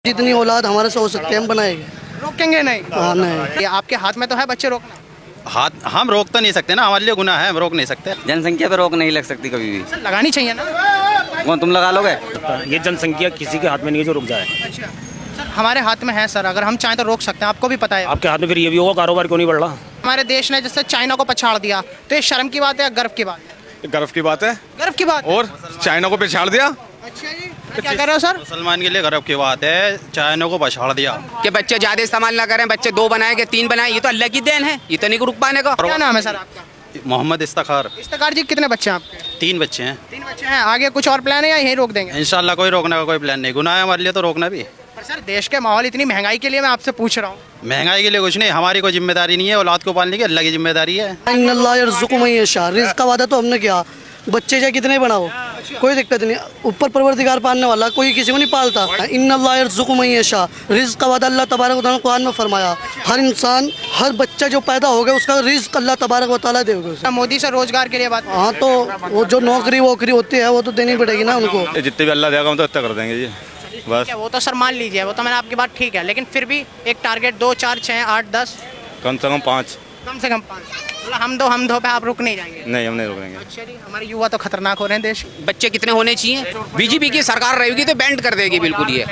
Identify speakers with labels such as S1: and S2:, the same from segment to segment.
S1: जितनी औलाद हमारे से हो सकते हैं हम बनाएंगे।
S2: रोकेंगे नहीं?
S1: हाँ नहीं।
S2: ये आपके हाथ में तो है बच्चे रोकना।
S3: हाथ हम रोक तो नहीं सकते ना, हमारे लिए गुनाह है, हम रोक नहीं सकते।
S4: जनसंख्या पे रोक नहीं लग सकती कभी भी।
S2: सर लगानी चाहिए ना।
S4: कौन तुम लगा लोगे?
S5: ये जनसंख्या किसी के हाथ में नहीं है जो रुक जाए।
S2: अच्छा सर, हमारे हाथ में है सर, अगर हम चाहें तो रोक सकते हैं, आपको भी पता है।
S5: आपके हाथ में फिर ये भी होगा, कारोबार क्यों नहीं बढ़ रहा?
S2: हमारे देश ने जैसे चाइना को पछाड़ दिया, तो ये शर्म की बात है या गर्व की बात है?
S6: गर्व की बात है।
S2: गर्व की बात है।
S6: और चाइना को पछाड़ दिया।
S2: अच्छा जी, क्या कर रहे हो सर?
S3: मुसलमान के लिए गर्व की बात है, चाइना को पछाड़ दिया।
S7: कि बच्चे ज्यादा इस्तेमाल ना करें, बच्चे 2 बनाए कि 3 बनाए, ये तो अल्लाह की देन है, ये तो नहीं रुक पाने का।
S2: क्या नाम है सर आपका?
S3: मोहम्मद इफ्तार।
S2: इफ्तिकार जी, कितने बच्चे हैं आपके?
S3: 3 बच्चे हैं।
S2: 3 बच्चे हैं। आगे कुछ और प्लान है या यही रोक देंगे?
S3: इंशाल्लाह कोई रोकने का कोई प्लान नहीं, गुनाह है हमारे लिए तो रोकना भी।
S2: पर सर देश के माहौल इतनी महंगाई के लिए मैं आपसे पूछ रहा हूँ।
S3: महंगाई के लिए कुछ नहीं, हमारी कोई जिम्मेदारी नहीं है, औलाद को पालने की अल्लाह की जिम्मेदारी है।
S1: इन्नल्लाह यर्ज़ुक़ु मन यशा, रिज़्क़ का वादा तो हमने किया, बच्चे चाहे कितने बनाओ कोई दिक्कत नहीं, ऊपर परवरदिगार पालने वाला, कोई किसी को नहीं पालता। इन्नल्लाह यर्ज़ुक़ु मन यशा, रिज़्क़ का वादा अल्लाह तबारक व तआला ने कुरान में फरमाया, हर इंसान हर बच्चा जो पैदा होगा उसका रिज़्क़ अल्लाह तबारक व तआला देगा उसे।
S2: मोदी से रोजगार के लिए बात।
S1: हाँ तो वो जो नौकरी वोकरी होती है वो तो देनी पड़ेगी ना उनको।
S6: जितने भी अल्लाह देगा हम तो इतना कर देंगे जी, बस।
S2: वो तो सर मान लीजिए, वो तो मैंने आपकी बात ठीक है, लेकिन फिर भी एक टारगेट 2, 4, 6, 8, 10,
S6: कम से कम 5।
S2: कम से कम 5। मतलब हम दो पे आप रुक नहीं जाएंगे?
S6: नहीं, हम नहीं रोकेंगे।
S2: अच्छा जी, हमारे युवा तो खतरनाक हो रहे हैं देश।
S7: बच्चे कितने होने चाहिए? बीजेपी की सरकार रहेगी तो बैंड कर देगी बिल्कुल ये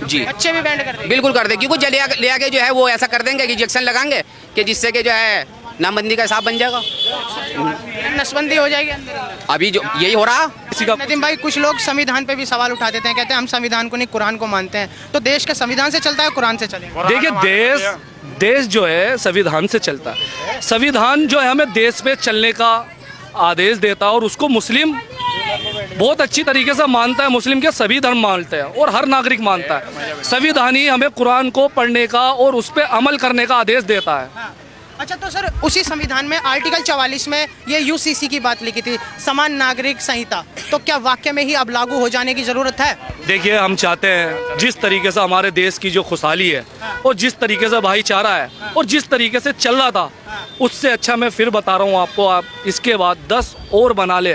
S7: जी,
S2: बच्चे भी बैंड कर देंगे?
S7: बिल्कुल कर देगी। क्योंकि ले आके जो है वो ऐसा कर देंगे कि इंजेक्शन लगाएंगे कि जिससे कि जो है नामबंदी का हिसाब बन जाएगा,
S2: नसबंदी हो जाएगी अंदर।
S7: अभी जो यही हो रहा।
S2: नदीम भाई, कुछ लोग संविधान पे भी सवाल उठा देते हैं, कहते हैं हम संविधान को नहीं कुरान को मानते हैं। तो देश के संविधान से चलता है, कुरान से चलेगा?
S8: देखिए, देश जो है संविधान से चलता है। संविधान जो है हमें देश में चलने का आदेश देता है और उसको मुस्लिम बहुत अच्छी तरीके से मानता है। मुस्लिम के सभी धर्म मानते हैं और हर नागरिक मानता है। संविधान ही हमें कुरान को पढ़ने का और उस पर अमल करने का आदेश देता है।
S2: अच्छा, तो सर उसी संविधान में आर्टिकल 44 में ये यूसीसी की बात लिखी थी, समान नागरिक संहिता, तो क्या वाकई में ही अब लागू हो जाने की जरूरत है? देखिए,
S8: हम चाहते हैं जिस तरीके से हमारे देश की जो खुशहाली है और जिस तरीके से भाईचारा है और जिस तरीके से चल रहा था, उससे अच्छा मैं फिर बता रहा हूँ आपको, आप इसके बाद 10 और बना ले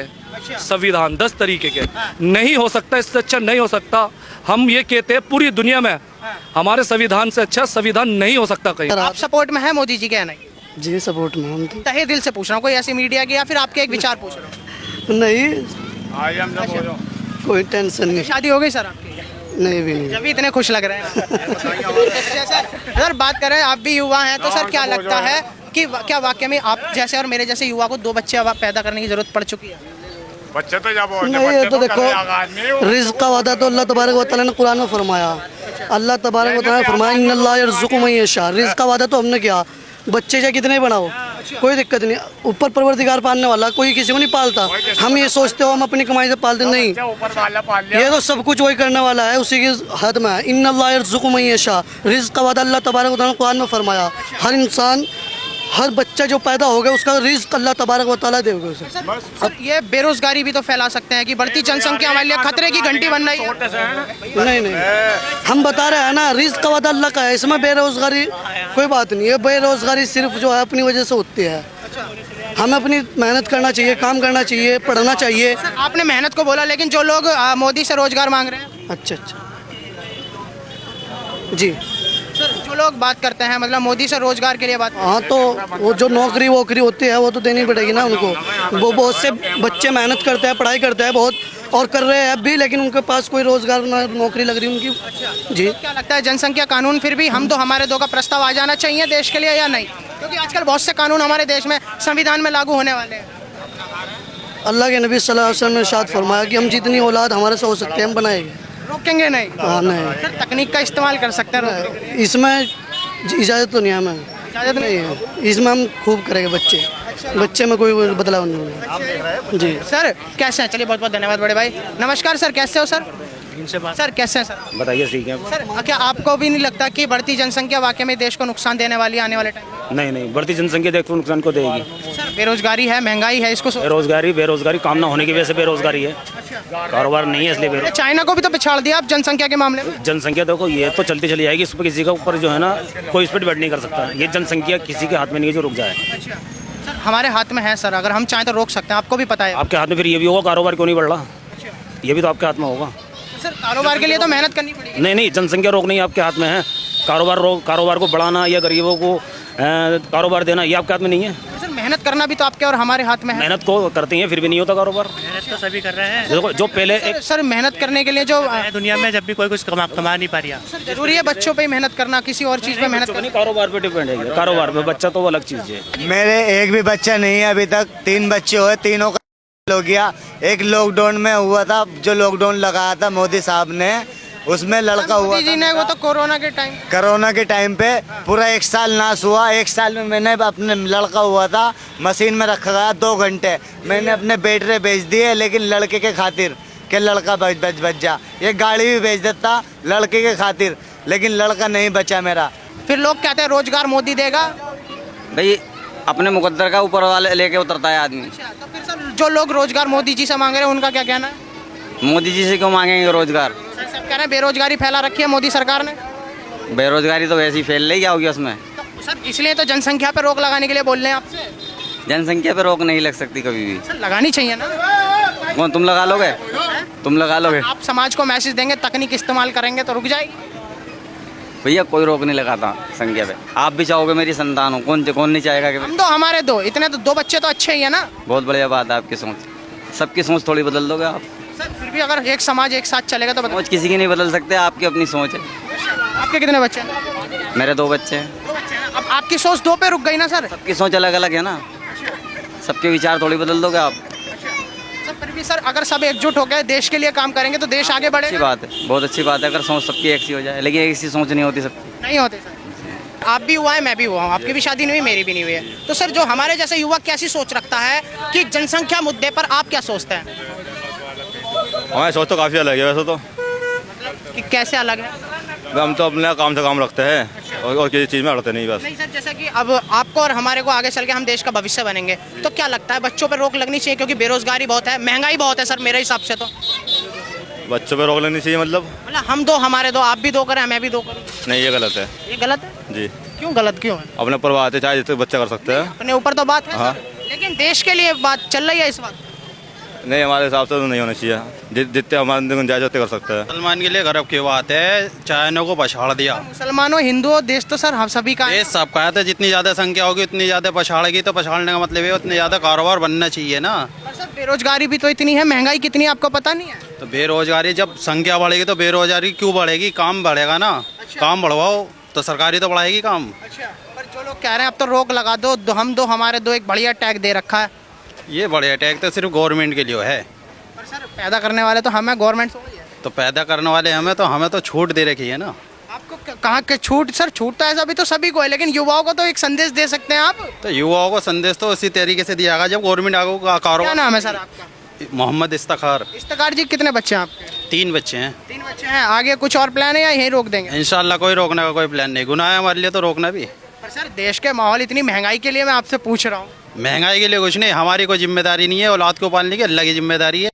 S8: संविधान 10 तरीके के। नहीं हो सकता, इससे अच्छा नहीं हो सकता। हम ये कहते हैं पूरी दुनिया में हमारे संविधान से अच्छा संविधान नहीं हो सकता कहीं।
S2: आप सपोर्ट में है मोदी जी के? नहीं
S1: जी, सपोर्ट में हम तो
S2: तहे दिल से पूछ रहा हूँ, कोई ऐसी मीडिया की या फिर आपके एक विचार पूछ रहा हूँ?
S1: नहीं, कोई टेंशन नहीं।
S2: शादी हो गई सर आपकी?
S1: नहीं भी नहीं।
S2: जब भी इतने खुश लग रहे हैं। सर बात करें, आप भी युवा हैं, तो सर क्या लगता है कि क्या वाकई में आप जैसे और मेरे जैसे युवा को 2 बच्चे अब पैदा करने की जरूरत पड़ चुकी है?
S6: बच्चे तो जब
S1: नहीं, ये तो देखो, रिज़्क़ का वादा तो अल्लाह तबारक व तआला ने कुरान में फरमाया। अल्लाह तबारक व तआला ने फरमाया, इन्नल्लाह यर्ज़ुक़ु मन यशा, रिज़्क़ का वादा तो हमने किया, बच्चे चाहे कितने बनाओ कोई दिक्कत नहीं, ऊपर परवरदिगार पालने वाला, कोई किसी को नहीं पालता। हम ये सोचते हो हम अपनी कमाई से पालते, नहीं, ये तो सब कुछ वही करने वाला है, उसी की हद में है। इन्नल्लाह यर्ज़ुक़ु मन यशा, रिज़्क़ का वादा अल्लाह तबारक व तआला ने कुरान में फरमाया, हर इंसान हर बच्चा जो पैदा होगा उसका रिज़्क़ अल्लाह तबारक व तआला देगा उसे।
S2: सर ये बेरोजगारी भी तो फैला सकते हैं कि बढ़ती जनसंख्या हमारे लिए खतरे की घंटी बन रही है।
S1: नहीं, हम बता रहे हैं ना, रिज़्क़ का वादा अल्लाह का है, इसमें बेरोजगारी कोई बात नहीं है। बेरोजगारी सिर्फ जो है अपनी वजह से होती है। हमें अपनी मेहनत करना चाहिए, काम करना चाहिए, पढ़ना चाहिए।
S2: आपने मेहनत को बोला, लेकिन जो लोग मोदी से रोजगार मांग रहे हैं?
S1: अच्छा जी
S2: सर जो लोग बात करते हैं मतलब मोदी से रोजगार के लिए बात,
S1: हाँ तो वो जो नौकरी वोकरी होती है वो तो देनी पड़ेगी ना उनको। वो बहुत से बच्चे मेहनत करते हैं, पढ़ाई करते हैं बहुत और कर रहे हैं अब भी, लेकिन उनके पास कोई रोजगार नौकरी लग रही उनकी। जी,
S2: क्या लगता है जनसंख्या कानून फिर भी हम 2 हमारे 2 का प्रस्ताव आ जाना चाहिए देश के लिए या नहीं? क्योंकि आजकल बहुत से कानून हमारे देश में संविधान में लागू होने वाले हैं।
S1: अल्लाह के नबी सल्लल्लाहु अलैहि वसल्लम ने इरशाद फरमाया कि हम जितनी औलाद हमारे से हो सकते हैं हम बनाएंगे।
S2: रोकेंगे नहीं?
S1: हाँ नहीं,
S2: सर तकनीक का इस्तेमाल कर सकते हैं?
S1: इसमें इजाज़त तो नहीं है, हमें
S2: इजाजत नहीं
S1: नहीं है, इसमें हम खूब करेंगे। बच्चे में कोई बदलाव नहीं होगा। जी
S2: सर कैसे हैं? चलिए बहुत बहुत धन्यवाद बड़े भाई। नमस्कार सर, कैसे हो सर? सर कैसे हैं सर?
S5: बताइए, ठीक है।
S2: सर क्या आपको भी नहीं लगता कि बढ़ती जनसंख्या वाकई में देश को नुकसान देने वाली है आने वाले टाइम?
S5: नहीं, बढ़ती जनसंख्या देश को नुकसान को देगी।
S2: सर बेरोजगारी है, महंगाई है, इसको
S5: बेरोजगारी काम ना होने की वजह से बेरोजगारी है, कारोबार नहीं है इसलिए बेरोजगारी।
S2: चाइना को भी तो पिछाड़ दिया आप जनसंख्या के मामले में।
S5: जनसंख्या देखो ये तो चलती चली जाएगी, इस पर किसी का ऊपर जो है ना कोई इस पर डिपेंड नहीं कर सकता। ये जनसंख्या किसी के हाथ में नहीं है जो रुक जाए।
S2: सर हमारे हाथ में है सर, अगर हम चाहें तो रोक सकते हैं, आपको भी पता है।
S5: आपके हाथ में फिर ये भी होगा, कारोबार क्यों नहीं बढ़ रहा? ये भी तो आपके हाथ में होगा।
S2: सर कारोबार के लिए तो मेहनत करनी पड़ेगी।
S5: नहीं नहीं, जनसंख्या रोकना ही आपके हाथ में है। कारोबार को बढ़ाना या गरीबों को कारोबार देना ये आपके हाथ में नहीं है।
S2: सर मेहनत करना भी तो आपके और हमारे हाथ में है।
S5: मेहनत को करते हैं फिर भी नहीं होता कारोबार।
S9: मेहनत तो सभी कर रहे हैं।
S5: जो पहले एक
S2: सर मेहनत करने के लिए जो
S9: दुनिया में जब भी कोई कुछ कमा नहीं पा रहा।
S2: सर जरूरी है बच्चों पे ही मेहनत करना, किसी और चीज पे मेहनत
S5: नहीं,
S2: करना?
S5: कारोबार पे डिपेंड है ये। कारोबार पे बच्चा तो वो अलग चीज है।
S10: मेरे एक भी बच्चा नहीं है अभी तक, 3 बच्चे हुए, तीनों का हो गया। एक लॉकडाउन में हुआ था, जो लॉकडाउन लगाया था मोदी साहब ने, उसमें लड़का हुआ
S2: मोदी जी ने वो तो कोरोना के टाइम
S10: पे पूरा 1 साल नाश हुआ। 1 साल में मैंने अपने लड़का हुआ था, मशीन में रखा गया 2 घंटे, मैंने अपने बेटे बेच दिए, लेकिन लड़के के खातिर कि लड़का बच जा। ये गाड़ी भी बेच देता लड़के के खातिर, लेकिन लड़का नहीं बचा मेरा।
S2: फिर लोग कहते हैं रोजगार मोदी देगा।
S4: भाई अपने मुकद्दर का ऊपर वाले लेके उतरता है आदमी।
S2: तो फिर सर जो लोग रोजगार मोदी जी से मांग रहे हैं उनका क्या कहना है?
S4: मोदी जी से क्यों मांगेंगे रोजगार?
S2: सर सब कह रहे हैं बेरोजगारी फैला रखी है मोदी सरकार ने।
S4: बेरोजगारी तो वैसे ही फैल रही, क्या होगी उसमें?
S2: तो सर इसलिए तो जनसंख्या पे रोक लगाने के लिए बोल रहे हैं आपसे।
S4: जनसंख्या पे रोक नहीं लग सकती कभी भी।
S2: सर लगानी चाहिए ना।
S4: कौन तुम लगा लोगे? तुम लगा लोगे?
S2: आप समाज को मैसेज देंगे, तकनीक इस्तेमाल करेंगे तो रुक जाएगी।
S4: भैया कोई रोक नहीं लगाता संख्या पे। आप भी चाहोगे मेरी संतान हो, कौन नहीं चाहेगा कि?
S2: हम तो हमारे इतने तो 2 बच्चे तो अच्छे ही है ना।
S4: बहुत बढ़िया बात है आपकी सोच। सबकी सोच थोड़ी बदल दोगे आप।
S2: सर फिर भी अगर एक समाज एक साथ चलेगा तो
S4: सोच किसी की नहीं बदल सकते, आपकी अपनी सोच है।
S2: आपके कितने बच्चे हैं?
S4: मेरे 2 बच्चे हैं।
S2: 2 बच्चे हैं। अब आपकी सोच 2 पे रुक गई ना सर।
S4: सबकी सोच अलग अलग है ना, सबके विचार थोड़ी बदल दोगे आप।
S2: सर फिर भी सर अगर सब एकजुट हो गए देश के लिए काम करेंगे तो देश आगे
S4: अच्छी
S2: बढ़ेगा।
S4: बात है, बहुत अच्छी बात है अगर सोच सबकी एक सी हो जाए, लेकिन एक सी सोच नहीं होती सबकी।
S2: नहीं होते सर। आप भी हुआ है, मैं भी हुआ हूँ, आपकी भी शादी नहीं हुई, मेरी भी नहीं हुई है। तो सर जो हमारे जैसे युवा कैसी सोच रखता है कि जनसंख्या मुद्दे पर आप क्या सोचते हैं?
S6: हमारी सोच तो काफ़ी अलग है वैसे तो।
S2: कि कैसे अलग है?
S6: हम तो अपने काम से काम रखते हैं और किसी चीज़ में अड़ते नहीं बस।
S2: नहीं सर जैसे कि अब आपको और हमारे को आगे चल के हम देश का भविष्य बनेंगे, तो क्या लगता है बच्चों पर रोक लगनी चाहिए? क्योंकि बेरोजगारी बहुत है, महंगाई बहुत है सर मेरे हिसाब से तो।
S6: बच्चों पे रोक लेनी चाहिए मतलब?
S2: हम 2 हमारे 2, आप भी 2 करें, मैं भी 2 करूँ।
S6: नहीं, ये गलत है।
S2: ये गलत है?
S6: जी।
S2: क्यों गलत क्यों है?
S6: अपने ऊपर बात है, चाहे जितने बच्चे कर सकते हैं।
S2: अपने ऊपर तो बात है
S6: हाँ।
S2: सर, लेकिन देश के लिए बात चल रही है इस वक्त।
S6: नहीं, हमारे हिसाब से तो नहीं होना चाहिए। जितने हमारे गुंजाइश होते कर सकते हैं।
S3: मुसलमान के लिए गर्व की बात है, चाइना को पछाड़ दिया।
S2: मुसलमानों हिंदुओं देश तो सर हम सभी का है।
S3: देश सबका है, तो जितनी ज़्यादा संख्या होगी उतनी ज़्यादा पछाड़ेगी, तो पछाड़ने का मतलब है उतनी ज़्यादा कारोबार बनना चाहिए ना।
S2: पर सर बेरोजगारी भी तो इतनी है, महंगाई कितनी है आपको पता नहीं है?
S3: तो बेरोजगारी जब संख्या बढ़ेगी तो बेरोजगारी क्यों बढ़ेगी? काम बढ़ेगा ना। काम बढ़वाओ तो सरकारी तो बढ़ाएगी काम।
S2: अच्छा पर जो लोग कह रहे हैं अब तो रोक लगा दो, हम 2 हमारे 2 एक बढ़िया टैग दे रखा है।
S3: ये बड़े टैग तो सिर्फ गवर्नमेंट के लिए है।
S2: पर सर पैदा करने वाले तो हमें, गवर्नमेंट थोड़ी है।
S3: तो पैदा करने वाले हमें तो छूट दे रखी है ना।
S2: आपको कहाँ के छूट? सर छूट तो ऐसा भी तो सभी को है, लेकिन युवाओं को तो एक संदेश दे सकते हैं आप।
S3: तो युवाओं को संदेश तो उसी तरीके से दिया गया जब गवर्नमेंट आगे
S2: क्या
S3: कारोबार।
S2: नाम है सर आपका?
S3: मोहम्मद इफ्तार।
S2: इफ्तार जी कितने बच्चे हैं आपके?
S3: 3 बच्चे हैं।
S2: 3 बच्चे हैं। आगे कुछ और प्लान है या यही रोक देंगे?
S3: इंशाल्लाह कोई रोकने का कोई प्लान नहीं, गुनाह है हमारे लिए तो रोकना भी।
S2: पर सर देश के माहौल इतनी महंगाई के लिए मैं आपसे पूछ रहा हूँ।
S3: महंगाई के लिए कुछ नहीं, हमारी कोई जिम्मेदारी नहीं है, औलाद को पालने की अल्लाह की जिम्मेदारी है।